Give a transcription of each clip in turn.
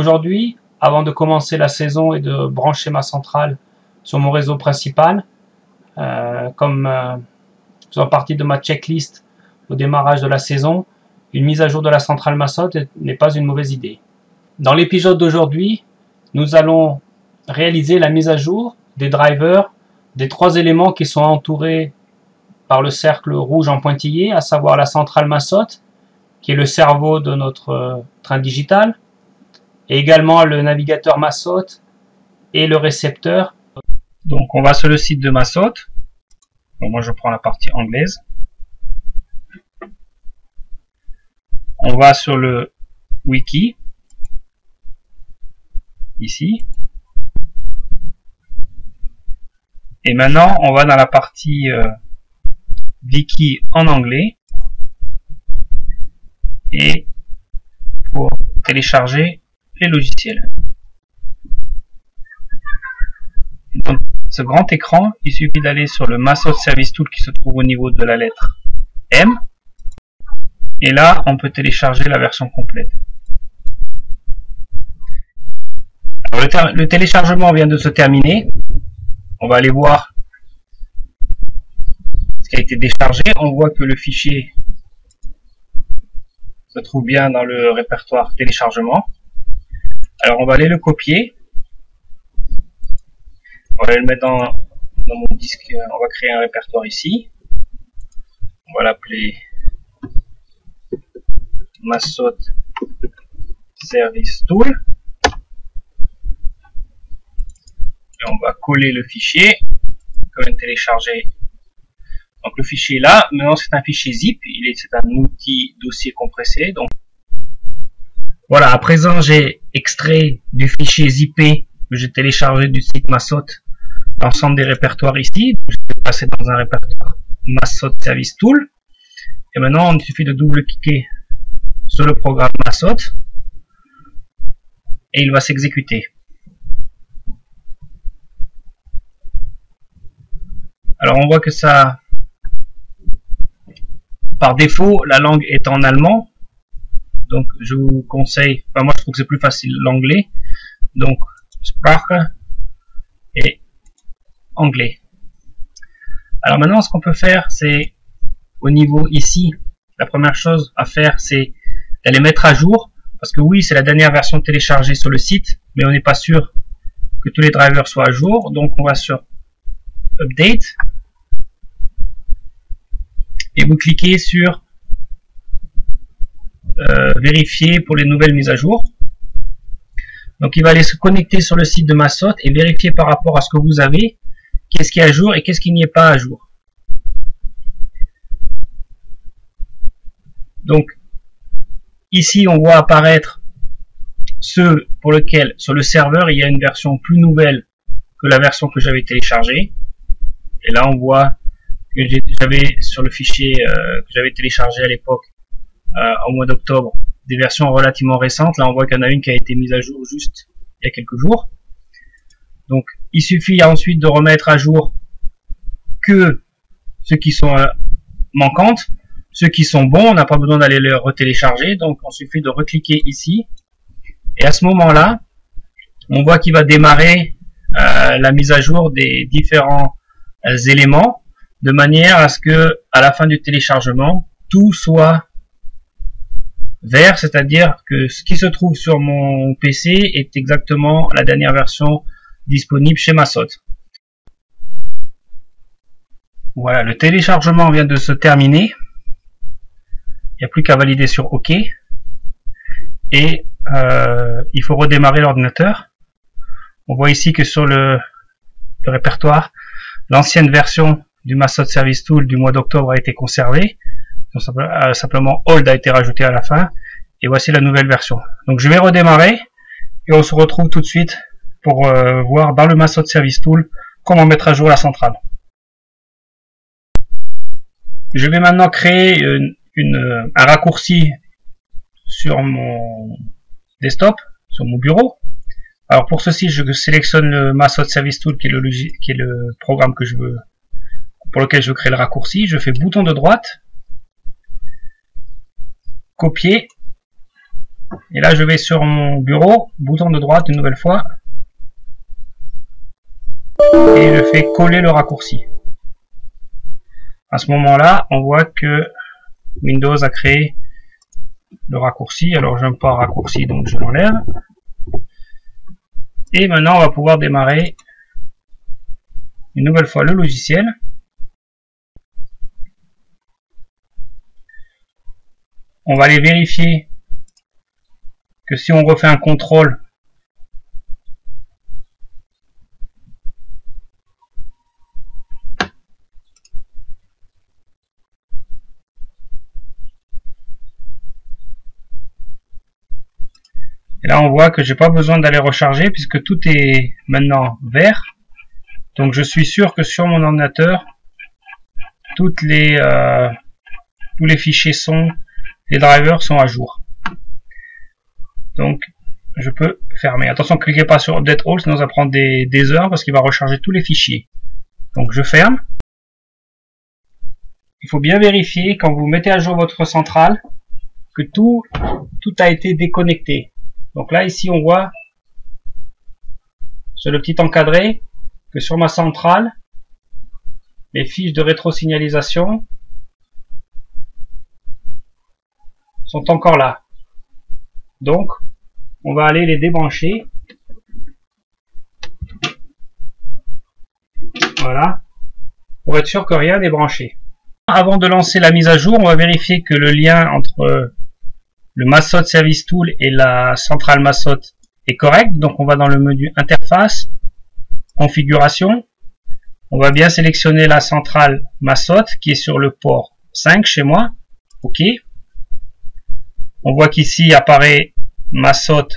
aujourd'hui, avant de commencer la saison et de brancher ma centrale sur mon réseau principal, faisant partie de ma checklist au démarrage de la saison, une mise à jour de la centrale Masot n'est pas une mauvaise idée. Dans l'épisode d'aujourd'hui, nous allons réaliser la mise à jour des drivers des 3 éléments qui sont entourés par le cercle rouge en pointillé, à savoir la centrale Masot, qui est le cerveau de notre train digital, et également le navigateur Masot et le récepteur. Donc on va sur le site de Masot. Bon, moi je prends la partie anglaise. On va sur le wiki, ici. Et maintenant on va dans la partie wiki en anglais. Et pour télécharger les logiciels. Dans ce grand écran, il suffit d'aller sur le Masot Service Tool qui se trouve au niveau de la lettre M. Et là, on peut télécharger la version complète. Alors, le téléchargement vient de se terminer. On va aller voir ce qui a été déchargé. On voit que le fichier se trouve bien dans le répertoire téléchargement. Alors on va aller le copier. On va aller le mettre dans mon disque. On va créer un répertoire ici. On va l'appeler Masot Service Tool. Et on va coller le fichier. On va télécharger. Donc le fichier est là. Maintenant c'est un fichier zip. C'est un outil dossier compressé. Donc voilà, à présent j'ai extrait du fichier zippé que j'ai téléchargé du site Masot l'ensemble des répertoires ici. Je vais passer dans un répertoire Masot Service Tool. Et maintenant, il suffit de double-cliquer sur le programme Masot et il va s'exécuter. Alors on voit que ça, par défaut, la langue est en allemand. Donc je vous conseille, enfin moi je trouve que c'est plus facile l'anglais. Donc Sprache et anglais. Alors maintenant ce qu'on peut faire, c'est au niveau ici, la première chose à faire c'est d'aller mettre à jour. Parce que oui, c'est la dernière version téléchargée sur le site, mais on n'est pas sûr que tous les drivers soient à jour. Donc on va sur Update. Et vous cliquez sur vérifier pour les nouvelles mises à jour. Donc il va aller se connecter sur le site de Masot et vérifier par rapport à ce que vous avez, qu'est-ce qui est à jour et qu'est-ce qui n'y est pas à jour. Donc ici on voit apparaître ceux pour lesquels sur le serveur il y a une version plus nouvelle que la version que j'avais téléchargée. Et là on voit que j'avais sur le fichier que j'avais téléchargé à l'époque au mois d'octobre des versions relativement récentes. Là on voit qu'il y en a une qui a été mise à jour juste il y a quelques jours. Donc il suffit ensuite de remettre à jour que ceux qui sont manquantes. Ceux qui sont bons, on n'a pas besoin d'aller les retélécharger. Donc il suffit de recliquer ici. Et à ce moment-là, on voit qu'il va démarrer la mise à jour des différents éléments de manière à ce que à la fin du téléchargement, tout soit vert, c'est-à-dire que ce qui se trouve sur mon PC est exactement la dernière version disponible chez Masot. Voilà, le téléchargement vient de se terminer. Il n'y a plus qu'à valider sur OK. Et il faut redémarrer l'ordinateur. On voit ici que sur le répertoire, l'ancienne version du Masot Service Tool du mois d'octobre a été conservée. Donc, simplement Hold a été rajouté à la fin. Et voici la nouvelle version. Donc je vais redémarrer et on se retrouve tout de suite pour voir dans le Masot Service Tool comment mettre à jour la centrale. Je vais maintenant créer un raccourci sur mon desktop, sur mon bureau. Alors pour ceci, je sélectionne le Masot Service Tool qui est le programme que je veux, pour lequel je veux créer le raccourci. Je fais bouton de droite, copier, Et là, je vais sur mon bureau, bouton de droite une nouvelle fois. Et je fais coller le raccourci. À ce moment-là, on voit que Windows a créé le raccourci. Alors, j'aime pas raccourci, donc je l'enlève. Et maintenant, on va pouvoir démarrer une nouvelle fois le logiciel. On va aller vérifier que si on refait un contrôle, et là on voit que j'ai pas besoin d'aller recharger puisque tout est maintenant vert. Donc je suis sûr que sur mon ordinateur, tous les fichiers sont, les drivers sont à jour. Donc je peux fermer. Attention, cliquez pas sur Update All, sinon ça prend des heures parce qu'il va recharger tous les fichiers. Donc je ferme. Il faut bien vérifier quand vous mettez à jour votre centrale que tout a été déconnecté. Donc là ici on voit sur le petit encadré que sur ma centrale, les fiches de rétrosignalisation sont encore là. Donc, on va aller les débrancher. Voilà. Pour être sûr que rien n'est branché. Avant de lancer la mise à jour, on va vérifier que le lien entre le Masot Service Tool et la centrale Masot est correct. Donc, on va dans le menu Interface, Configuration. On va bien sélectionner la centrale Masot qui est sur le port 5 chez moi. OK. On voit qu'ici apparaît Masot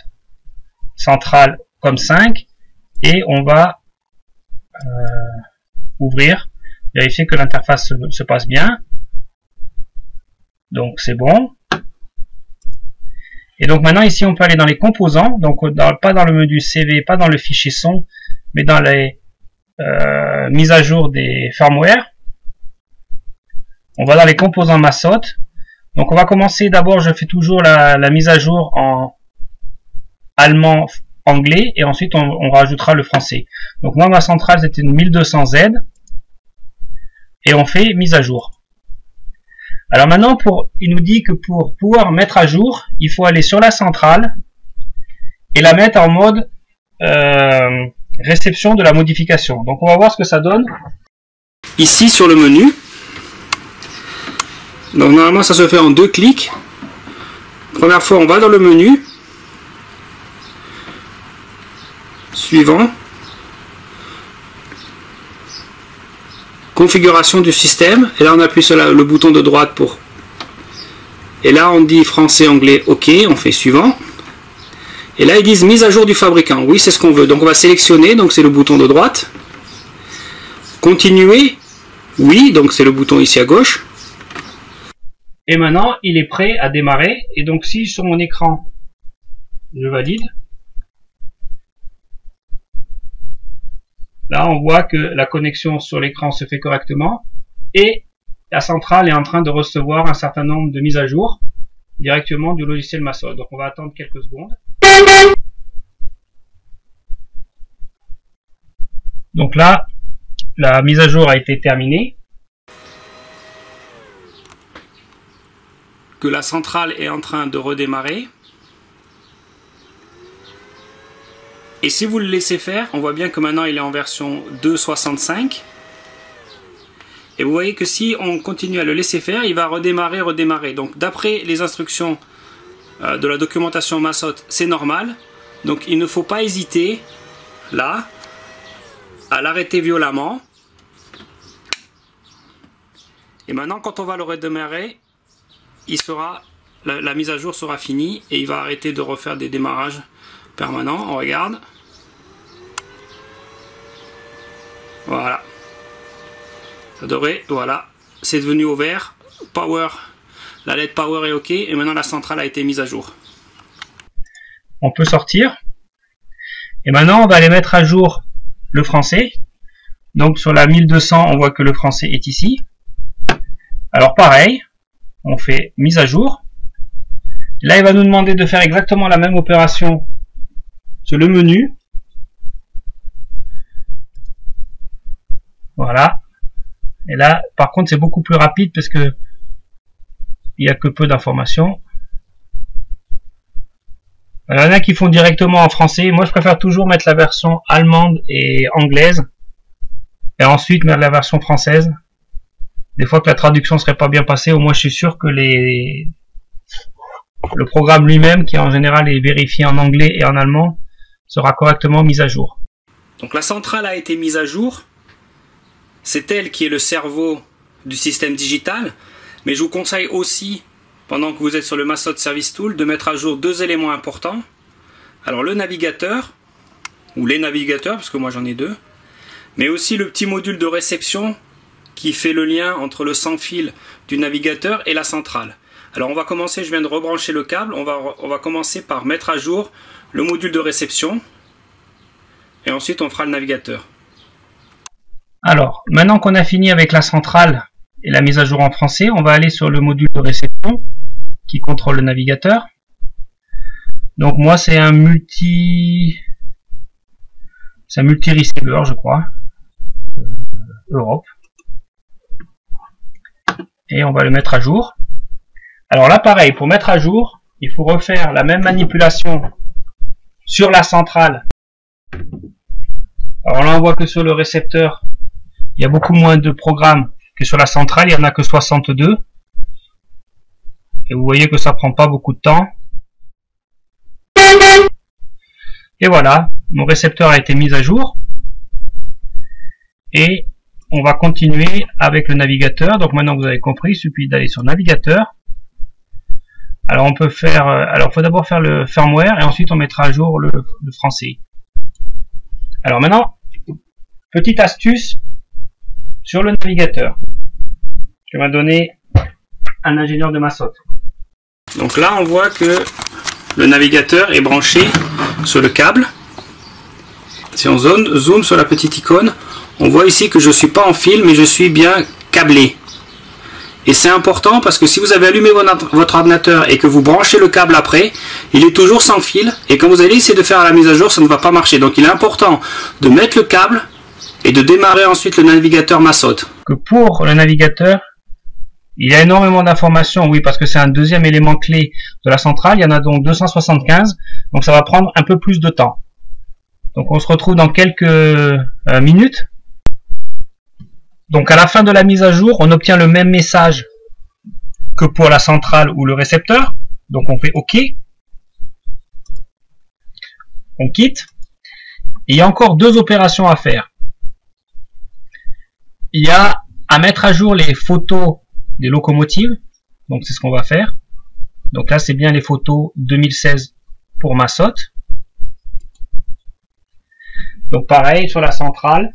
centrale comme 5 et on va ouvrir, vérifier que l'interface se passe bien. Donc c'est bon. Et donc maintenant ici on peut aller dans les composants, donc pas dans le menu CV, pas dans le fichier son, mais dans les mises à jour des firmware. On va dans les composants Masot. Donc on va commencer d'abord, je fais toujours la mise à jour en allemand, anglais, et ensuite on rajoutera le français. Donc moi ma centrale c'était une 1200Z, et on fait mise à jour. Alors maintenant il nous dit que pour pouvoir mettre à jour, il faut aller sur la centrale et la mettre en mode réception de la modification. Donc on va voir ce que ça donne. Ici sur le menu. Donc normalement ça se fait en 2 clics. Première fois on va dans le menu. Suivant. Configuration du système. Et là on appuie sur le bouton de droite pour. Et là on dit français, anglais, OK. On fait suivant. Et là ils disent mise à jour du fabricant. Oui, c'est ce qu'on veut. Donc on va sélectionner. Donc c'est le bouton de droite. Continuer. Oui, donc c'est le bouton ici à gauche. Et maintenant, il est prêt à démarrer. Et donc, si sur mon écran, je valide, là, on voit que la connexion sur l'écran se fait correctement. Et la centrale est en train de recevoir un certain nombre de mises à jour directement du logiciel Masot. Donc, on va attendre quelques secondes. Donc là, la mise à jour a été terminée. Que la centrale est en train de redémarrer. Et si vous le laissez faire, on voit bien que maintenant il est en version 2.65. Et vous voyez que si on continue à le laisser faire, il va redémarrer. Donc d'après les instructions de la documentation Masot, c'est normal. Donc il ne faut pas hésiter, là, à l'arrêter violemment. Et maintenant quand on va le redémarrer, la mise à jour sera finie et il va arrêter de refaire des démarrages permanents. On regarde. Voilà. Ça devrait, voilà. C'est devenu au vert. Power. La LED Power est OK et maintenant la centrale a été mise à jour. On peut sortir. Et maintenant on va aller mettre à jour le français. Donc sur la 1200, on voit que le français est ici. Alors pareil. On fait mise à jour. Là, il va nous demander de faire exactement la même opération sur le menu. Voilà. Et là, par contre, c'est beaucoup plus rapide parce que il n'y a que peu d'informations. Il y en a qui font directement en français. Moi, je préfère toujours mettre la version allemande et anglaise. Et ensuite, mettre la version française. Des fois que la traduction serait pas bien passée, au moins je suis sûr que le programme lui-même, qui en général est vérifié en anglais et en allemand, sera correctement mis à jour. Donc la centrale a été mise à jour. C'est elle qui est le cerveau du système digital. Mais je vous conseille aussi, pendant que vous êtes sur le Masot Service Tool, de mettre à jour deux éléments importants. Alors le navigateur, ou les navigateurs, parce que moi j'en ai deux, mais aussi le petit module de réception qui fait le lien entre le sans fil du navigateur et la centrale. Alors on va commencer, je viens de rebrancher le câble, on va commencer par mettre à jour le module de réception et ensuite on fera le navigateur. Alors, maintenant qu'on a fini avec la centrale et la mise à jour en français, on va aller sur le module de réception qui contrôle le navigateur. Donc moi c'est un multi-receiver, je crois, Europe. Et on va le mettre à jour. Alors là pareil, pour mettre à jour, il faut refaire la même manipulation sur la centrale. Alors là on voit que sur le récepteur, il y a beaucoup moins de programmes que sur la centrale, il n'y en a que 62. Et vous voyez que ça prend pas beaucoup de temps. Et voilà, mon récepteur a été mis à jour. Et on va continuer avec le navigateur. Donc maintenant vous avez compris, il suffit d'aller sur navigateur. Alors on peut faire, alors faut d'abord faire le firmware et ensuite on mettra à jour le français. Alors maintenant, petite astuce sur le navigateur que m'a donné un ingénieur de Masot. Donc là on voit que le navigateur est branché sur le câble. Si on zoome sur la petite icône, on voit ici que je ne suis pas en fil, mais je suis bien câblé. Et c'est important parce que si vous avez allumé votre ordinateur et que vous branchez le câble après, il est toujours sans fil. Et quand vous allez essayer de faire la mise à jour, ça ne va pas marcher. Donc il est important de mettre le câble et de démarrer ensuite le navigateur Masot. Que pour le navigateur, il y a énormément d'informations, oui, parce que c'est un deuxième élément clé de la centrale. Il y en a donc 275, donc ça va prendre un peu plus de temps. Donc on se retrouve dans quelques minutes. Donc à la fin de la mise à jour, on obtient le même message que pour la centrale ou le récepteur. Donc on fait OK. On quitte. Et il y a encore deux opérations à faire. Il y a à mettre à jour les photos des locomotives. Donc c'est ce qu'on va faire. Donc là c'est bien les photos 2016 pour Masot. Donc pareil sur la centrale.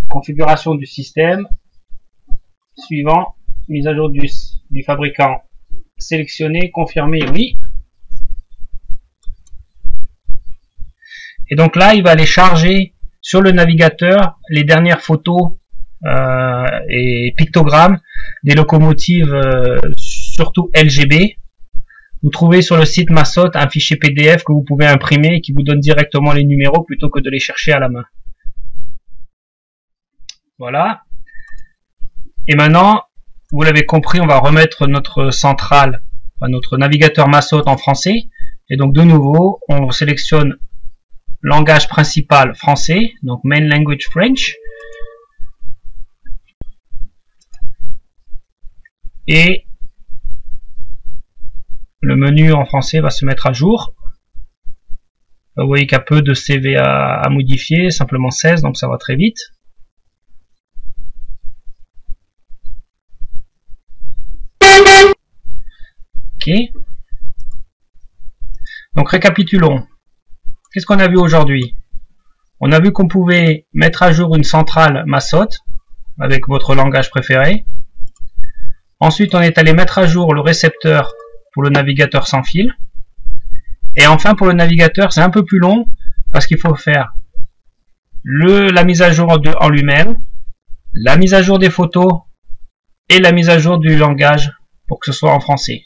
Configuration du système. Suivant, mise à jour du fabricant. Sélectionner, confirmer, oui. Et donc là, il va aller charger sur le navigateur les dernières photos et pictogrammes des locomotives, surtout LGB. Vous trouvez sur le site Masot un fichier PDF que vous pouvez imprimer et qui vous donne directement les numéros plutôt que de les chercher à la main. Voilà. Et maintenant, vous l'avez compris, on va remettre notre centrale, enfin notre navigateur Masot en français. Et donc de nouveau, on sélectionne langage principal français, donc Main Language French. Et le menu en français va se mettre à jour. Vous voyez qu'il y a peu de CV à modifier, simplement 16, donc ça va très vite. Ok. Donc récapitulons. Qu'est-ce qu'on a vu aujourd'hui? On a vu qu'on pouvait mettre à jour une centrale Masot avec votre langage préféré. Ensuite, on est allé mettre à jour le récepteur pour le navigateur sans fil. Et enfin, pour le navigateur, c'est un peu plus long parce qu'il faut faire la mise à jour en lui-même, la mise à jour des photos et la mise à jour du langage pour que ce soit en français.